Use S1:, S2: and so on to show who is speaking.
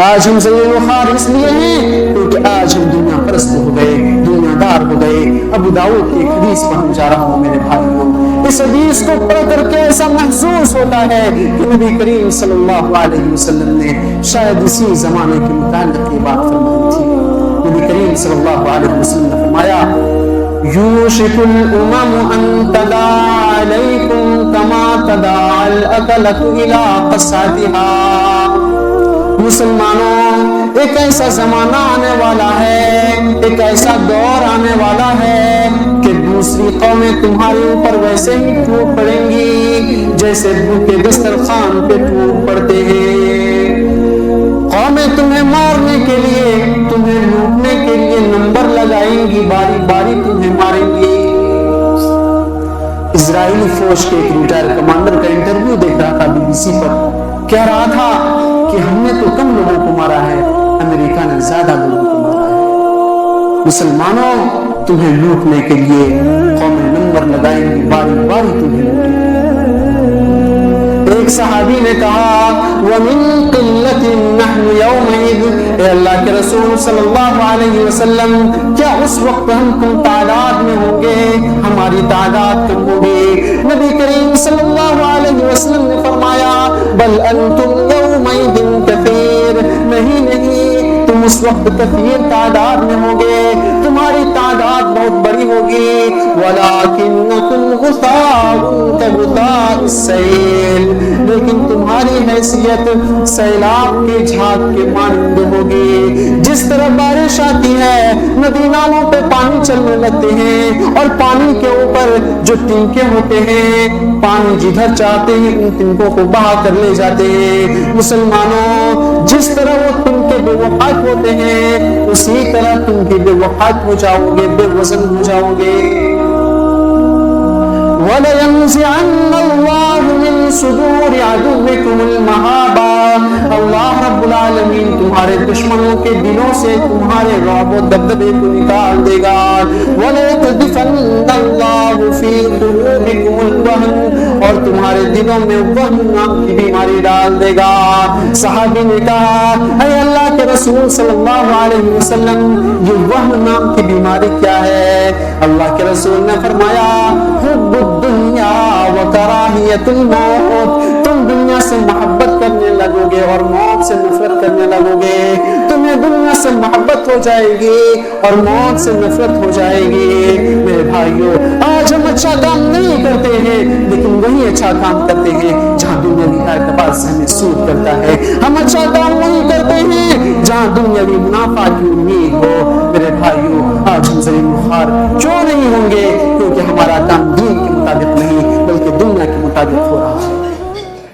S1: آج ہم ذلیل و خوار اس لیے ہیں کیونکہ آج ہم دنیا پرست ہو گئے، دنیا دار ہو گئے۔ ابو داؤد کی ایک حدیث پڑھنے جا رہا ہوں میرے بھائیوں، اس حدیث کو پڑھ کر کے ایسا محسوس ہوتا ہے کہ نبی کریم صلی اللہ علیہ وسلم نے شاید اسی زمانے کے متعلق یہ بات فرمائی تھی۔ نبی کریم صلی اللہ علیہ وسلم نے فرمایا یوشک الامم ان تداعی علیکم کما تداعی الاکلۃ الی قصعتها۔ مسلمانوں، ایک ایسا زمانہ آنے والا ہے، ایک ایسا دور آنے والا ہے کہ دوسری قومیں تمہارے اوپر ویسے ہی ٹوٹ پڑیں گی جیسے بھوکے دسترخوان پہ ٹوٹ پڑتے ہیں۔ قومیں تمہیں مارنے کے لیے، تمہیں لوٹنے کے لیے نمبر لگائیں گی، باری باری تمہیں ماریں گی۔ اسرائیلی فوج کے ایک ریٹائر کمانڈر کا انٹرویو دیکھ رہا تھا BBC پر، کہہ رہا تھا کہ ہم نے تو کم لوگوں کو مارا ہے، امریکہ نے زیادہ لوگوں کو مارا ہے۔ مسلمانوں، تمہیں لوٹنے کے لیے قومیں نمبر لگائیں گی، باری باری تمہیں لوٹیں گی۔ ایک صحابی نے کہا وَمِن قِلَّةٍ نَحْنُ يَوْمَئِذٍ، اے اللہ کے رسول صلی اللہ علیہ وسلم، کیا اس وقت ہم کم تعداد میں ہوں گے؟ ہماری تعداد کم ہوگی؟ نبی کریم صلی اللہ علیہ وسلم نے فرمایا بل انتم یومئذ کثیر، نہیں، تم اس وقت کثیر تعداد میں ہوں گے، تمہاری تعداد بہت بڑی ہوگی۔ وَلَٰكِنَّكُمْ غُثَاءٌ كَغُثَاءِ السَّيْلِ، لیکن تمہاری حیثیت سیلاب کے جھاگ کے مانند ہوگی۔ جس طرح بارش آتی ہے، ندی نالوں پہ پانی چلنے لگتے ہیں اور پانی کے اوپر جو ٹینکے ہوتے ہیں، پانی جدھر چاہتے ہیں ان ٹینکوں کو بہا کر لے جاتے ہیں۔ مسلمانوں، جس طرح وہ ٹینکے بے وقت ہوتے ہیں، اسی طرح تم بھی بے وقت ہو جاؤ گے، بے وزن ہو جاؤ گے۔ وَلَيَنزِعَنَّ اللَّهُ مِن صُدُورِ عَدُوِّكُمُ الْمَهَابَةَ، اللہ رب العالمین تمہارے دشمنوں کے دلوں سے تمہارے رعب و دبدبے کو نکال دے گا۔ وَلَيَقْذِفَنَّ اللَّهُ فِي قُلُوبِكُمُ الْوَهْنَ، اور تمہارے دلوں میں وہن نام کی بیماری ڈال دے گا۔ صحابی نے کہا اے اللہ کے رسول صلی اللہ علیہ وسلم، یہ وہن نام کی بیماری کیا ہے؟ اللہ کے رسول نے فرمایا حب الدنیا وکراہیت الموت، تم دنیا سے محبت کرنے لگو گے اور موت سے نفرت کرنے لگو گے۔ تمہیں دنیا سے محبت ہو جائے گی اور موت سے نفرت ہو جائے گی۔ میرے بھائیوں، آج ہم اچھا کام نہیں کرتے ہیں لیکن وہی اچھا کام کرتے ہیں جہاں دنیاوی اعتبار سے ہمیں سود کرتا ہے۔ ہم اچھا کام نہیں کرتے ہیں جہاں دنیاوی منافع کی امید ہو۔ میرے بھائیوں، آج ہم ذلیل و خوار کیوں نہیں ہوں گے؟ کیونکہ ہمارا کام دین کے